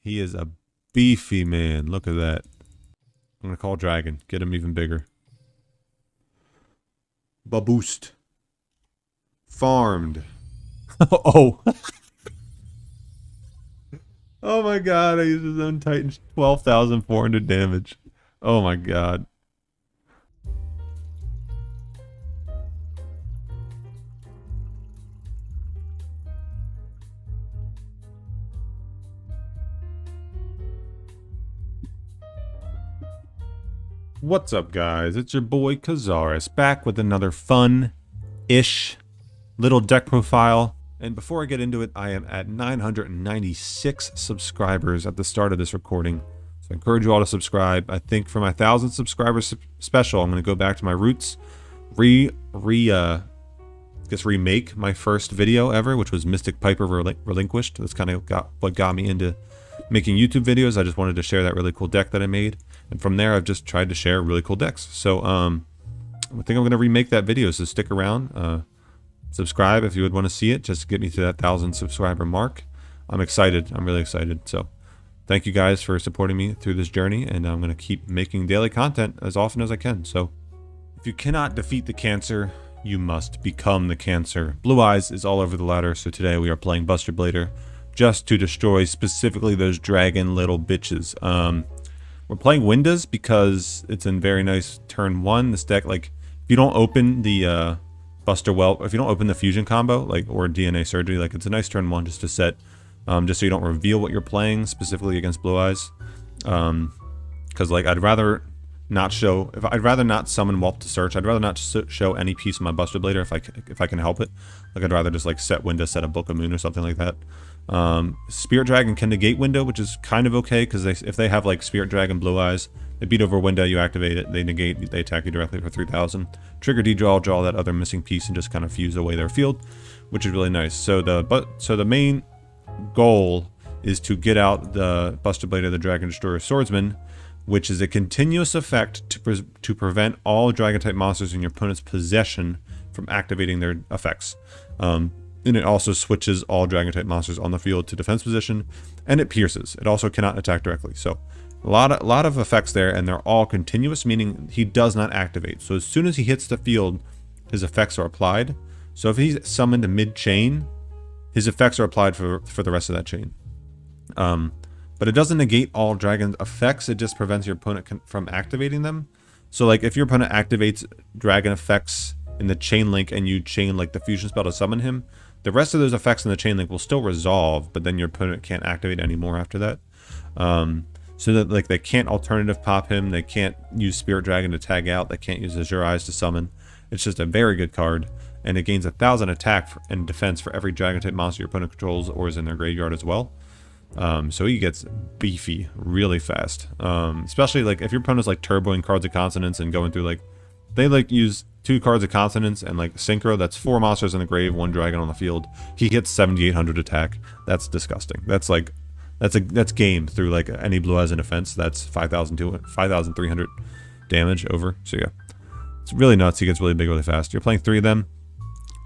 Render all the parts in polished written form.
He is a beefy man. Look at that. I'm gonna call Dragon. Get him even bigger. Baboost. Farmed. Oh. Oh my god, I used his own Titan. 12,400 damage. Oh my god. What's up, guys? It's your boy Kazaris back with another fun-ish little deck profile. And before I get into it, I am at 996 subscribers at the start of this recording. So I encourage you all to subscribe. I think for my 1,000 subscribers special, I'm going to go back to my roots, remake my first video ever, which was Mystic Piper Relinquished. That's kind of what got me into making YouTube videos. I just wanted to share that really cool deck that I made. And from there, I've just tried to share really cool decks. So I think I'm going to remake that video, so stick around. Subscribe if you would want to see it, just to get me to that 1,000 subscriber mark. I'm excited. I'm really excited. So thank you guys for supporting me through this journey, and I'm going to keep making daily content as often as I can. So if you cannot defeat the cancer, you must become the cancer. Blue Eyes is all over the ladder, so today we are playing Buster Blader just to destroy specifically those dragon little bitches. We're playing Windows because it's in very nice turn one. This deck, like, if you don't open the Buster Whelp, if you don't open the fusion combo, like, or DNA surgery, like, it's a nice turn one just to set, just so you don't reveal what you're playing specifically against Blue Eyes. Because like, I'd rather not show, I'd rather not summon Whelp to search. I'd rather not show any piece of my Buster Blader if I can help it. Like, I'd rather just like set window, set a Book of Moon or something like that. Spirit Dragon can negate window, which is kind of okay, because if they have like Spirit Dragon Blue Eyes, they beat over window, you activate it, they negate, they attack you directly for 3,000. Trigger D-draw, draw that other missing piece and just kind of fuse away their field, which is really nice. So the main goal is to get out the Buster Blader, the Dragon Destroyer Swordsman, which is a continuous effect to prevent all Dragon-type monsters in your opponent's possession from activating their effects. And it also switches all Dragon-type monsters on the field to defense position, and it pierces. It also cannot attack directly. So a lot of effects there, and they're all continuous, meaning he does not activate. So as soon as he hits the field, his effects are applied. So if he's summoned mid-chain, his effects are applied for the rest of that chain. But it doesn't negate all dragon effects, it just prevents your opponent from activating them. So like, if your opponent activates dragon effects in the chain link and you chain like the fusion spell to summon him, the rest of those effects in the chain link will still resolve, but then your opponent can't activate anymore after that. So that like, they can't alternative pop him, they can't use Spirit Dragon to tag out, they can't use Azure Eyes to summon. It's just a very good card, and it gains 1,000 attack and defense for every dragon type monster your opponent controls or is in their graveyard as well. So he gets beefy really fast, especially like if your opponent's like turboing Cards of Consonance and going through like, they like use 2 Cards of Consonance and like Synchro, that's 4 monsters in the grave, 1 dragon on the field. He hits 7,800 attack. That's disgusting. That's like, that's game through like any Blue Eyes in defense. That's 5,300 damage over. So yeah, it's really nuts. He gets really big really fast. You're playing 3 of them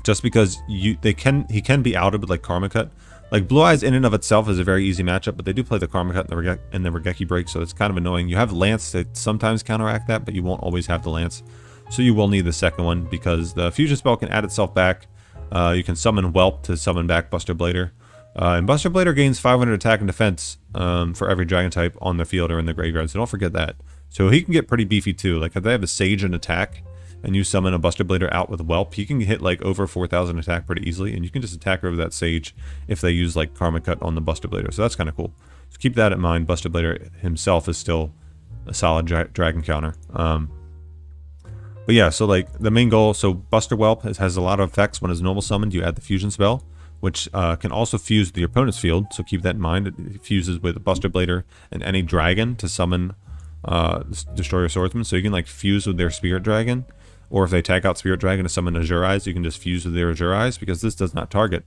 just because he can be outed with like Karma Cut. Like, Blue Eyes in and of itself is a very easy matchup, but they do play the Karma Cut and the Regeki Break, so it's kind of annoying. You have Lance that sometimes counteract that, but you won't always have the Lance. So you will need the second one, because the fusion spell can add itself back. You can summon Whelp to summon back Buster Blader. And Buster Blader gains 500 attack and defense for every dragon type on the field or in the graveyard, so don't forget that. So he can get pretty beefy too. Like, if they have a Sage and attack, and you summon a Buster Blader out with Whelp, he can hit like over 4,000 attack pretty easily, and you can just attack over that Sage if they use like Karma Cut on the Buster Blader. So that's kind of cool. So keep that in mind. Buster Blader himself is still a solid dragon counter. But yeah, so like the main goal, so Buster Whelp has a lot of effects. When it's normal summoned, you add the fusion spell, which can also fuse the opponent's field, so keep that in mind. It fuses with Buster Blader and any dragon to summon Destroyer Swordsman, so you can like fuse with their Spirit Dragon. Or if they tag out Spirit Dragon to summon Azure Eyes, you can just fuse with their Azure Eyes, because this does not target.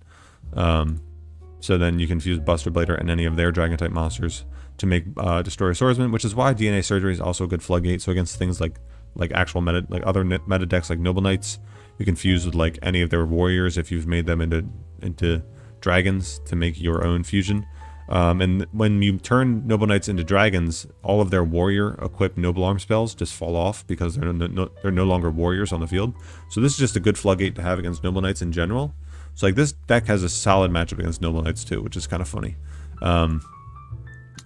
So then you can fuse Buster Blader and any of their Dragon-type monsters to make Destroyer Swordsman, which is why DNA Surgery is also a good floodgate. So against things like actual meta, like other meta decks like Noble Knights, you can fuse with like any of their warriors if you've made them into dragons to make your own fusion. And when you turn Noble Knights into dragons, all of their warrior equipped Noble Arm spells just fall off because they're no longer warriors on the field. So this is just a good floodgate to have against Noble Knights in general. So like this deck has a solid matchup against Noble Knights too, which is kind of funny.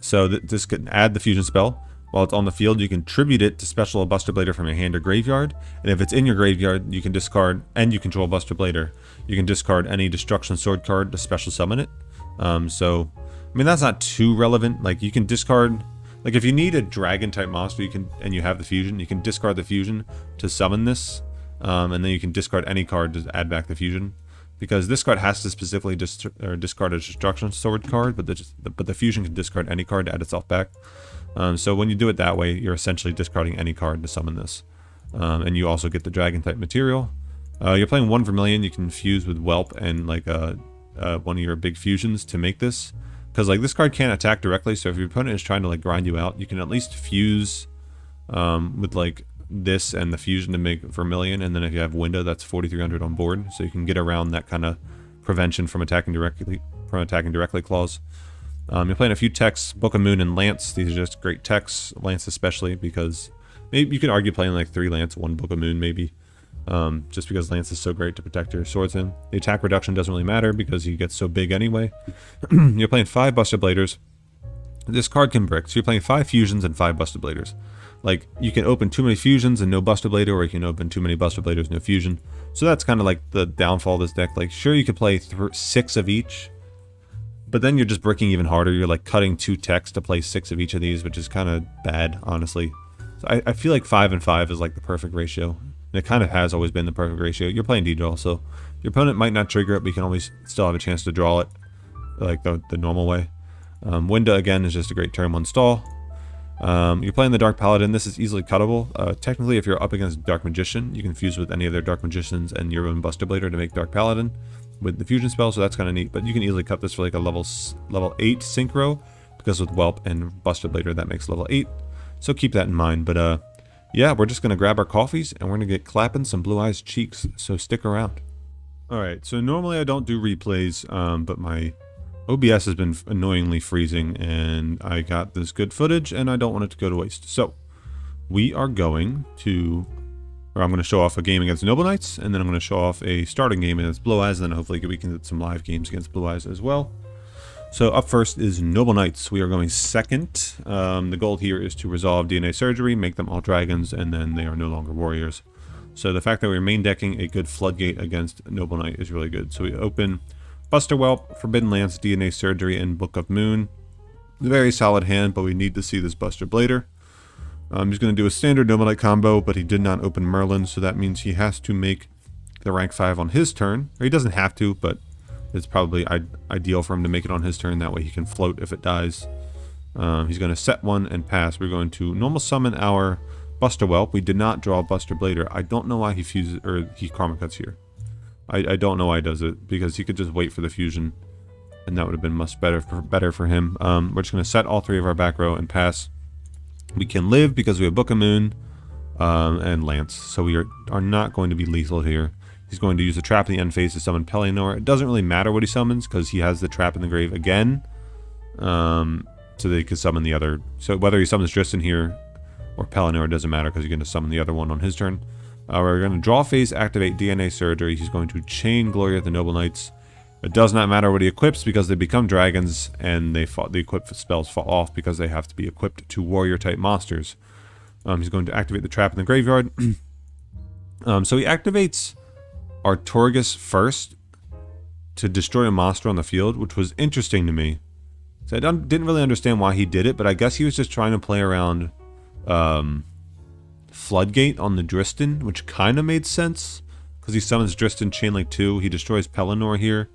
So this can add the fusion spell. While it's on the field, you can tribute it to special a Buster Blader from your hand or graveyard. And if it's in your graveyard, you can discard, and you control Buster Blader, you can discard any Destruction Sword card to special summon it. So, I mean, that's not too relevant. Like, you can discard, like, if you need a dragon type monster, you can, and you have the fusion, you can discard the fusion to summon this. And then you can discard any card to add back the fusion. Because this card has to specifically discard a Destruction Sword card, but the fusion can discard any card to add itself back. So when you do it that way, you're essentially discarding any card to summon this. And you also get the dragon type material. You're playing 1 Vermilion, you can fuse with Whelp and like one of your big fusions to make this. Because like this card can't attack directly, so if your opponent is trying to like grind you out, you can at least fuse with like this and the fusion to make Vermilion, and then if you have window, that's 4,300 on board, so you can get around that kind of prevention from attacking directly clause. You're playing a few techs, Book of Moon and Lance. These are just great techs, Lance especially, because maybe you could argue playing like 3 Lance, 1 Book of Moon maybe, just because Lance is so great to protect your swords in. The attack reduction doesn't really matter because he gets so big anyway. You're playing 5 Buster Bladers. This card can brick, so you're playing 5 fusions and 5 Buster Bladers. Like, you can open too many fusions and no Buster Blader, or you can open too many Buster Bladers, no fusion. So that's kind of like the downfall of this deck. Like, sure, you could play 6 of each, but then you're just bricking even harder. You're like cutting 2 techs to play 6 of each of these, which is kind of bad, honestly. So I feel like 5 and 5 is like the perfect ratio. And it kind of has always been the perfect ratio. You're playing D-Draw, so your opponent might not trigger it, but you can always still have a chance to draw it like the normal way. Winda, again, is just a great turn 1 stall. You're playing the Dark Paladin. This is easily cuttable. Technically, if you're up against Dark Magician, you can fuse with any of their Dark Magicians and your own Buster Blader to make Dark Paladin with the fusion spell, so that's kind of neat. But you can easily cut this for like a level 8 synchro, because with Whelp and Buster Blader, that makes level 8. So keep that in mind. But yeah, we're just going to grab our coffees, and we're going to get clapping some Blue Eyes cheeks, so stick around. Alright, so normally I don't do replays, but my OBS has been annoyingly freezing, and I got this good footage, and I don't want it to go to waste. So, we are going to, or I'm going to show off a game against Noble Knights, and then I'm going to show off a starting game against Blue Eyes, and then hopefully we can get some live games against Blue Eyes as well. So up first is Noble Knights. We are going second. The goal here is to resolve DNA Surgery, make them all dragons, and then they are no longer warriors. So the fact that we're main decking a good floodgate against Noble Knight is really good. So we open Buster Whelp, Forbidden Lance, DNA Surgery, and Book of Moon. A very solid hand, but we need to see this Buster Blader. He's going to do a standard Noble Knight combo, but he did not open Merlin, so that means he has to make the rank 5 on his turn. Or he doesn't have to, but it's probably ideal for him to make it on his turn. That way he can float if it dies. He's going to set 1 and pass. We're going to normal summon our Buster Whelp. We did not draw Buster Blader. I don't know why he fuses, or he Karma Cuts here. I don't know why he does it, because he could just wait for the fusion, and that would have been much better for him. We're just going to set all 3 of our back row and pass. We can live because we have Book of Moon and Lance, so we are not going to be lethal here. He's going to use the trap in the end phase to summon Pellinor. It doesn't really matter what he summons, because he has the trap in the grave again, so that he can summon the other. So whether he summons Dristan here or Pellinor, it doesn't matter, because he's going to summon the other one on his turn. We're going to draw phase, activate DNA Surgery. He's going to chain Glory of the Noble Knights. It does not matter what he equips, because they become dragons, and the equipped spells fall off because they have to be equipped to warrior type monsters. He's going to activate the trap in the graveyard. So he activates Artorgus first to destroy a monster on the field, which was interesting to me. So I didn't really understand why he did it, but I guess he was just trying to play around Floodgate on the Dristan, which kind of made sense, because he summons Dristan Chainlink 2, he destroys Pellinor here,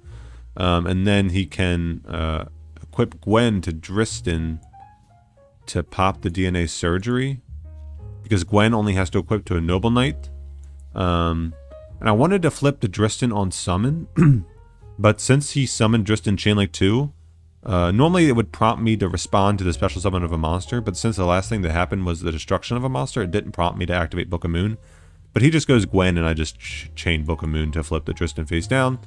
and then he can equip Gwen to Dristan to pop the DNA Surgery, because Gwen only has to equip to a Noble Knight. And I wanted to flip the Dristan on summon, but since he summoned Dristan Chainlink 2, normally it would prompt me to respond to the special summon of a monster, but since the last thing that happened was the destruction of a monster, it didn't prompt me to activate Book of Moon. But he just goes Gwen, and I just chain Book of Moon to flip the Dristan face down,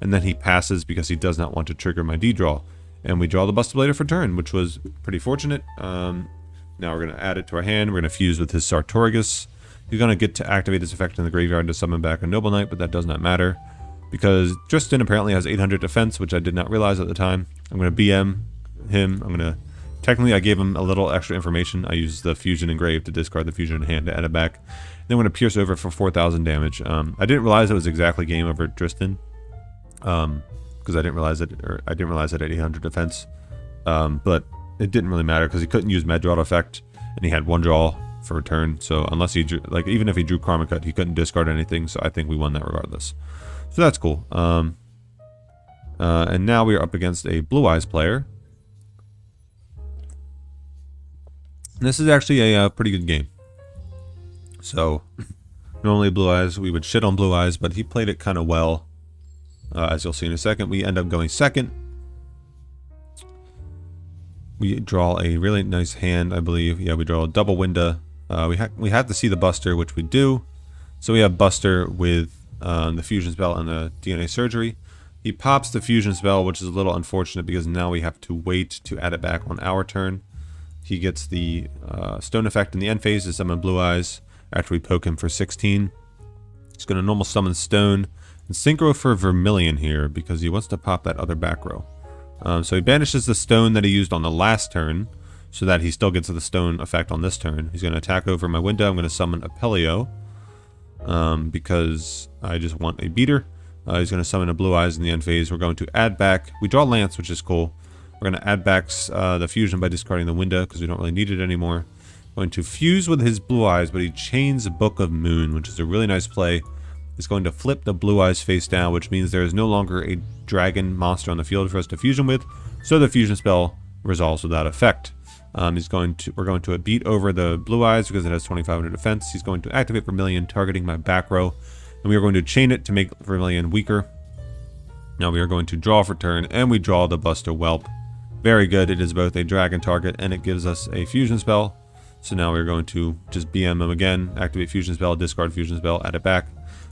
and then he passes because he does not want to trigger my D-Draw. And we draw the Buster Blader for turn, which was pretty fortunate. Now we're going to add it to our hand. We're going to fuse with his Sartorigus. He's going to get to activate this effect in the graveyard to summon back a Noble Knight, but that does not matter. Because Tristan apparently has 800 defense, which I did not realize at the time. I'm going to BM him. I'm going to... Technically, I gave him a little extra information. I used the Fusion Engrave to discard the Fusion in hand to add it back. Then I'm going to Pierce over for 4,000 damage. I didn't realize it was exactly game over Tristan. Because I didn't realize it, or I didn't realize it at 800 defense. But it didn't really matter because he couldn't use Med Draw effect, and he had one draw for a turn. So unless he drew, like even if he drew Karma Cut, he couldn't discard anything. So I think we won that regardless. So that's cool. And now we are up against a Blue Eyes player. And this is actually a pretty good game. So normally Blue Eyes, we would shit on Blue Eyes, but he played it kind of well. As you'll see in a second, we end up going second. We draw a really nice hand, I believe. Yeah, we draw a double Winda. We have to see the Buster, which we do. So we have Buster with the Fusion Spell and the DNA Surgery. He pops the Fusion Spell, which is a little unfortunate because now we have to wait to add it back on our turn. He gets the Stone effect in the end phase to summon Blue Eyes after we poke him for 16. He's going to normal summon Stone and Synchro for Vermilion here because he wants to pop that other back row. So he banishes the Stone that he used on the last turn so that he still gets the Stone effect on this turn. He's going to attack over my window. I'm going to summon Apelio because I just want a beater. He's going to summon a Blue Eyes in the end phase. We're going to add back. We draw Lance, which is cool. We're going to add back the Fusion by discarding the window because we don't really need it anymore. Going to fuse with his Blue Eyes, but he chains Book of Moon, which is a really nice play. He's going to flip the Blue Eyes face down, which means there is no longer a dragon monster on the field for us to fusion with, so the fusion spell resolves without effect. We're going to beat over the Blue Eyes because it has 2,500 defense. He's going to activate Vermilion, targeting my back row, and we are going to chain it to make Vermilion weaker. Now we are going to draw for turn, and we draw the Buster Whelp. Very good. It is both a dragon target, and it gives us a fusion spell. So now we're going to just BM him again, activate fusion spell, discard fusion spell, add it back.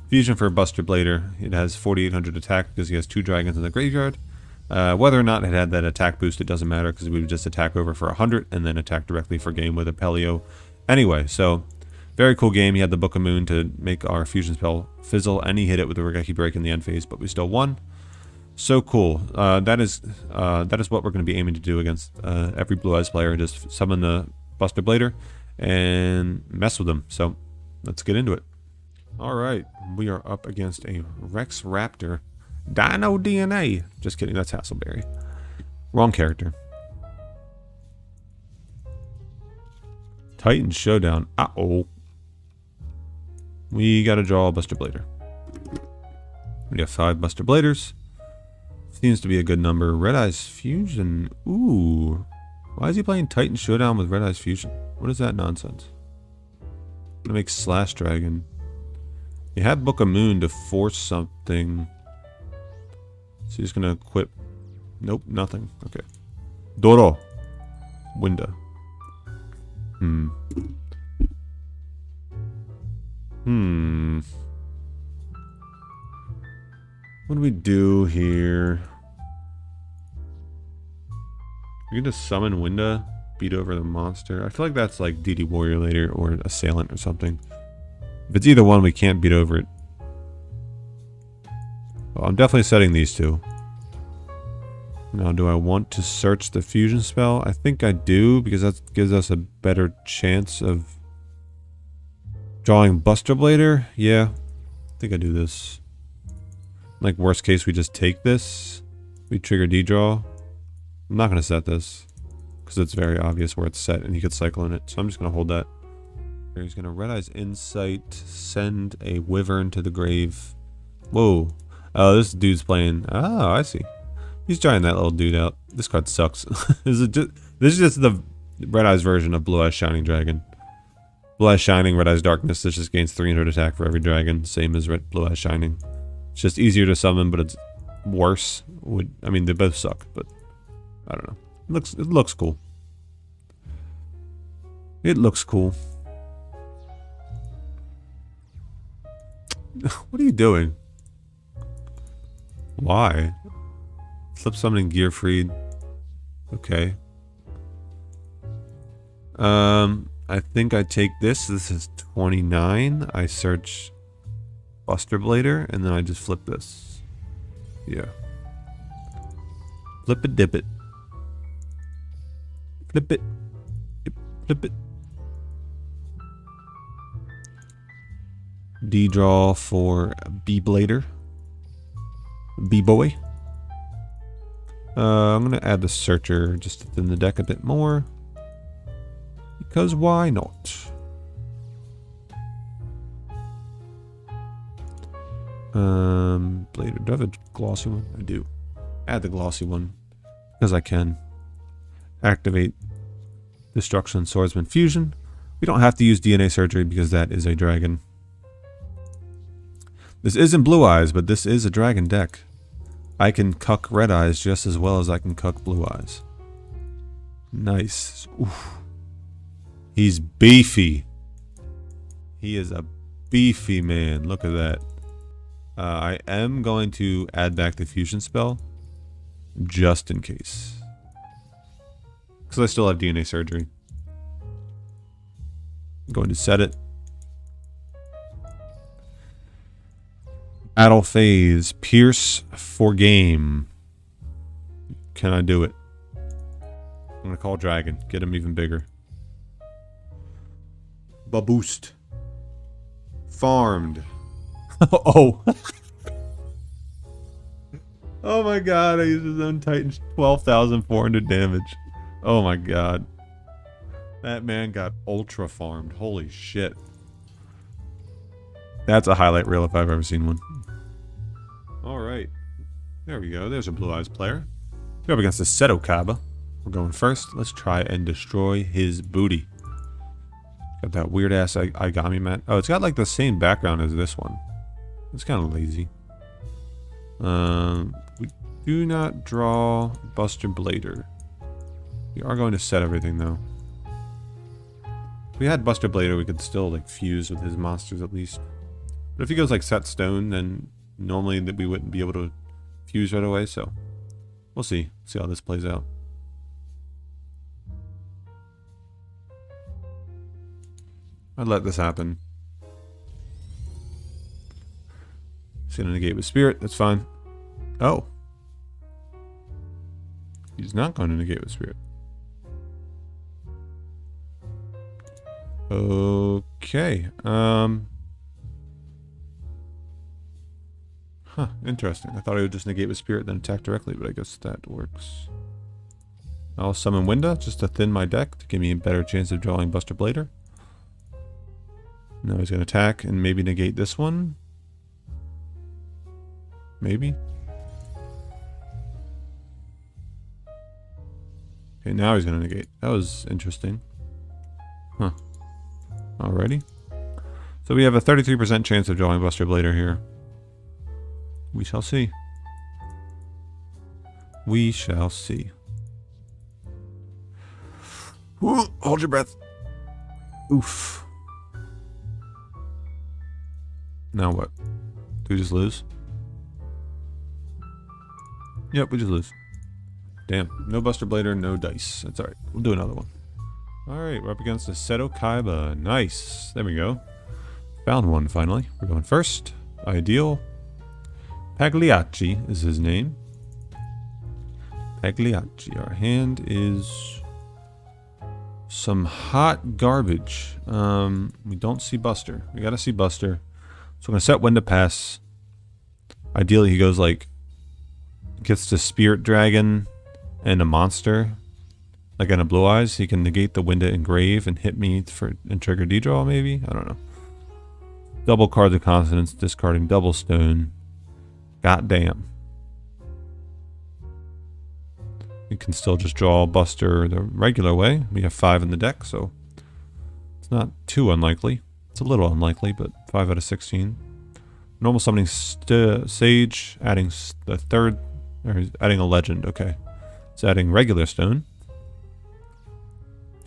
Fusion for Buster Blader. It has 4,800 attack because he has 2 dragons in the graveyard. Whether or not it had that attack boost, it doesn't matter because we would just attack over for 100 and then attack directly for game with Apelio. Anyway, so very cool game. He had the Book of Moon to make our fusion spell fizzle, and he hit it with the Regeki Break in the end phase, but we still won. So cool. That is what we're going to be aiming to do against every Blue Eyes player. Just summon the Buster Blader and mess with them. So let's get into it. All right, we are up against a Rex Raptor Dino DNA. Just kidding, that's Hasselberry. Wrong character. Titan Showdown. Uh-oh. We got to draw a Buster Blader. We have 5 Buster Bladers. Seems to be a good number. Red Eyes Fusion. Ooh. Why is he playing Titan Showdown with Red Eyes Fusion? What is that nonsense? I'm gonna make Slash Dragon. He had Book of Moon to force something. So he's gonna equip. Nope, nothing. Okay. Doro. Winda. What do we do here? We can just summon Winda, beat over the monster. I feel like that's like DD Warrior later or Assailant or something. If it's either one, we can't beat over it. Well, I'm definitely setting these 2. Now, do I want to search the fusion spell? I think I do, because that gives us a better chance of drawing Buster Blader. Yeah, I think I do this. Like, worst case, we just take this. We trigger D-draw. I'm not going to set this, because it's very obvious where it's set, and he could cycle in it. So I'm just going to hold that. He's going to Red Eyes Insight, send a Wyvern to the grave. Whoa. Oh, this dude's playing... Oh, I see. He's trying that little dude out. This card sucks. This is just the Red Eyes version of Blue Eyes Shining Dragon. Blue Eyes Shining, Red Eyes Darkness. This just gains 300 attack for every dragon. Same as Blue Eyes Shining. It's just easier to summon, but it's worse. I mean, they both suck, but I don't know. It looks cool. It looks cool. What are you doing? Why? Flip summoning Gearfried. Okay. I think I take this. This is 29. I search Buster Blader, and then I just flip this. Yeah. Flip it, dip it. Flip it. Flip it. D-draw for B-Blader. B-Boy. I'm going to add the searcher just to thin the deck a bit more. Because why not? Blader. Do I have a glossy one? I do. Add the glossy one. Because I can. Activate Destruction Swordsman Fusion. We don't have to use DNA Surgery because that is a dragon. This isn't Blue Eyes, but this is a dragon deck. I can cuck Red Eyes just as well as I can cuck Blue Eyes. Nice. Oof. He's beefy. He is a beefy man. Look at that. I am going to add back the fusion spell just in case. Because I still have DNA Surgery. I'm going to set it. Battle phase. Pierce for game. Can I do it? I'm going to call Dragon. Get him even bigger. Baboost. Farmed. Oh. Oh my god, I used his own Titan. 12,400 damage. Oh my god. That man got ultra farmed. Holy shit. That's a highlight reel if I've ever seen one. Alright. There we go. There's a Blue Eyes player. We're up against the Seto Kaba. We're going first. Let's try and destroy his booty. Got that weird ass Igami mat. Oh, it's got like the same background as this one. It's kind of lazy. We do not draw Buster Blader. We are going to set everything though. If we had Buster Blader, we could still like fuse with his monsters at least. But if he goes like set stone, then normally that we wouldn't be able to fuse right away. So we'll see. See how this plays out. I'd let this happen. He's gonna negate with Spirit. That's fine. Oh. He's not going to negate with Spirit. Okay. Huh. Interesting. I thought I would just negate with Spirit then attack directly, but I guess that works. I'll summon Winda just to thin my deck to give me a better chance of drawing Buster Blader. Now he's going to attack and maybe negate this one. Maybe. Okay, now he's going to negate. That was interesting. Huh. Alrighty. So we have a 33% chance of drawing Buster Blader here. We shall see. We shall see. Ooh, hold your breath. Oof. Now what? Do we just lose? Yep, we just lose. Damn. No Buster Blader, no dice. That's alright. We'll do another one. Alright, we're up against the Seto Kaiba. Nice. There we go. Found one finally. We're going first. Ideal. Pagliacci is his name. Pagliacci. Our hand is some hot garbage. We don't see Buster. We gotta see Buster. So I'm gonna set when to pass. Ideally he goes like gets to Spirit Dragon and a monster. Like in a Blue Eyes, he can negate the Winda Engrave and hit me for and trigger D-draw maybe? I don't know. Double card the Consonants, discarding double stone. God damn. We can still just draw Buster the regular way. We have 5 in the deck, so it's not too unlikely. It's a little unlikely, but 5 out of 16. Normal summoning Sage, adding the third, or adding a legend, okay. It's adding regular stone.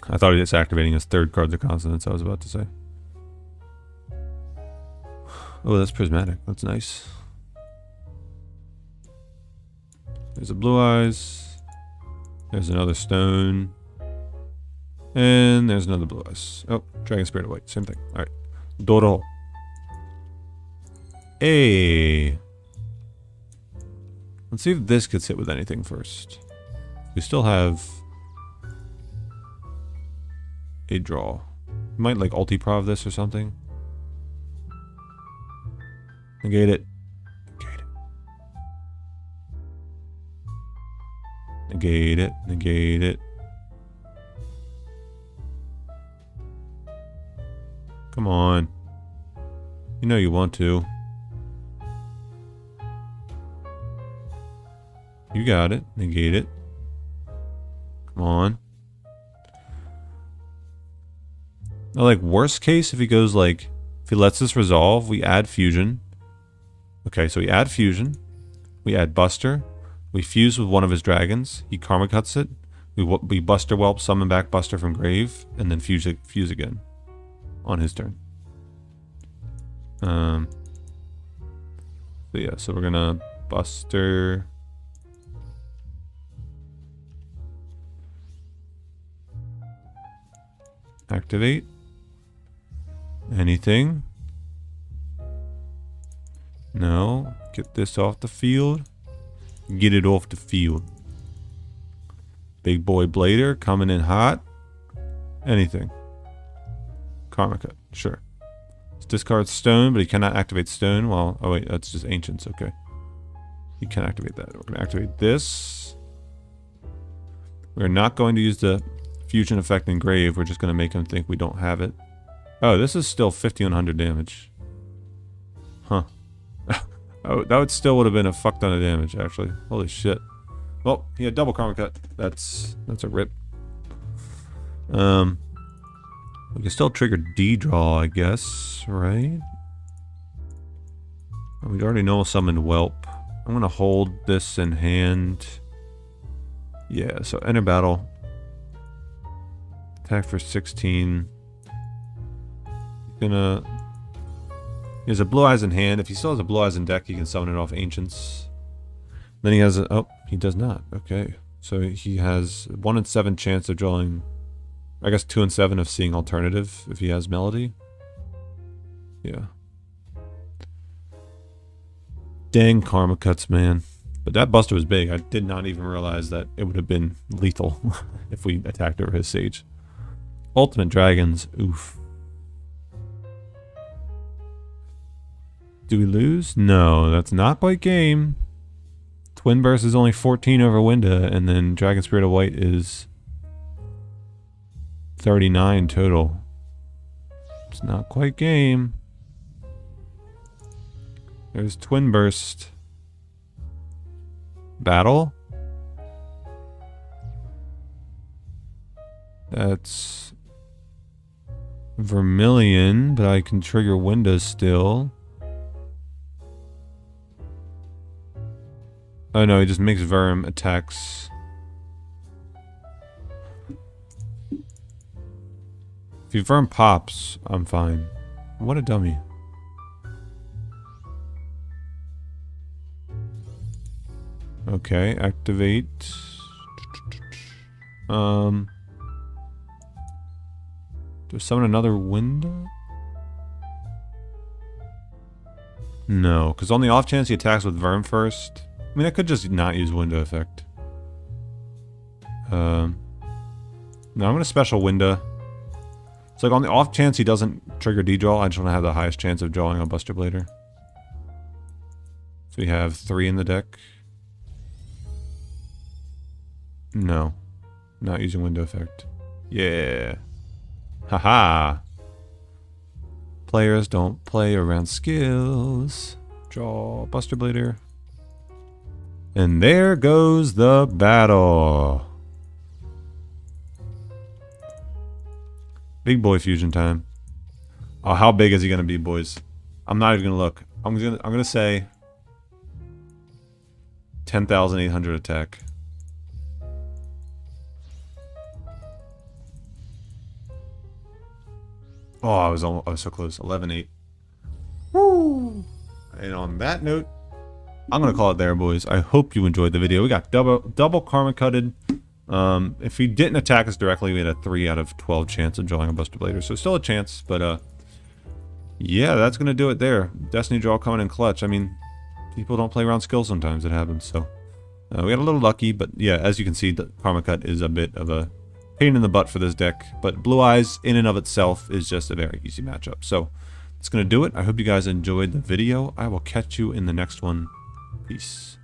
I thought he was activating his third card the Consonants, I was about to say. Oh, that's prismatic. That's nice. There's a Blue Eyes. There's another stone. And there's another blue eyes. Oh, Dragon Spirit of White. Same thing. Alright. Doro. Hey. Let's see if this gets hit with anything first. We still have a draw. Might like ulti-prov this or something. Negate it. Negate it. Negate it. Negate it. Come on. You know you want to. You got it. Negate it. Come on. Now, like, worst case, if he goes, like, if he lets this resolve, we add fusion. Okay, so we add fusion. We add Buster. We fuse with one of his dragons. He karma cuts it. We Buster Whelp, summon back Buster from grave, and then fuse again on his turn. So yeah, so we're gonna Buster. Activate. Anything? No. Get this off the field. Get it off the field. Big boy Blader coming in hot. Anything. Karma cut. Sure. Let's discard stone, but he cannot activate stone. Well, oh wait, that's just ancients. Okay. He can activate that. We're going to activate this. We're not going to use the fusion effect in grave. We're just going to make him think we don't have it. Oh, this is still 5100 damage. Huh. Oh, that still would have been a fuck ton of damage, actually. Holy shit. Well, he had double karma cut. That's a rip. We can still trigger D-draw, I guess, right? We already know summoned Whelp. I'm gonna hold this in hand. Yeah, so enter battle. Attack for 16. He has a blue eyes in hand. If he still has a blue eyes in deck, he can summon it off ancients. Then he has a, oh, he does not. Okay. So he has 1 in 7 chance of drawing, I guess 2 in 7 of seeing alternative if he has melody. Yeah. Dang karma cuts, man. But that Buster was big. I did not even realize that it would have been lethal if we attacked over his Sage. Ultimate Dragons. Oof. Do we lose? No, that's not quite game. Twin Burst is only 14 over Winda, and then Dragon Spirit of White is 39 total. It's not quite game. There's Twin Burst. Battle? That's Vermilion, but I can trigger Winda still. Oh no, he just makes Verm attacks. If he Verm pops, I'm fine. What a dummy. Okay, activate. Do I summon another window? No, because on the off chance he attacks with Verm first. I mean, I could just not use window effect. No, I'm gonna special window. It's like on the off chance he doesn't trigger D-draw, I just want to have the highest chance of drawing a Buster Blader. So we have 3 in the deck. No. Not using window effect. Yeah. Haha. Players don't play around skills. Draw Buster Blader. And there goes the battle. Big boy fusion time. Oh, how big is he gonna be, boys? I'm not even gonna look. I'm gonna say 10,800 attack. Oh, I was so close. 11-8. Woo! And on that note, I'm gonna call it there, boys. I hope you enjoyed the video. We got double karma cutted. If he didn't attack us directly, we had a 3 out of 12 chance of drawing a Buster Blader. So still a chance, but yeah, that's going to do it there. Destiny draw coming in clutch. I mean, people don't play around skill sometimes. It happens. So we got a little lucky, but yeah, as you can see, the Karma Cut is a bit of a pain in the butt for this deck. But Blue Eyes, in and of itself, is just a very easy matchup. So that's going to do it. I hope you guys enjoyed the video. I will catch you in the next one. Peace.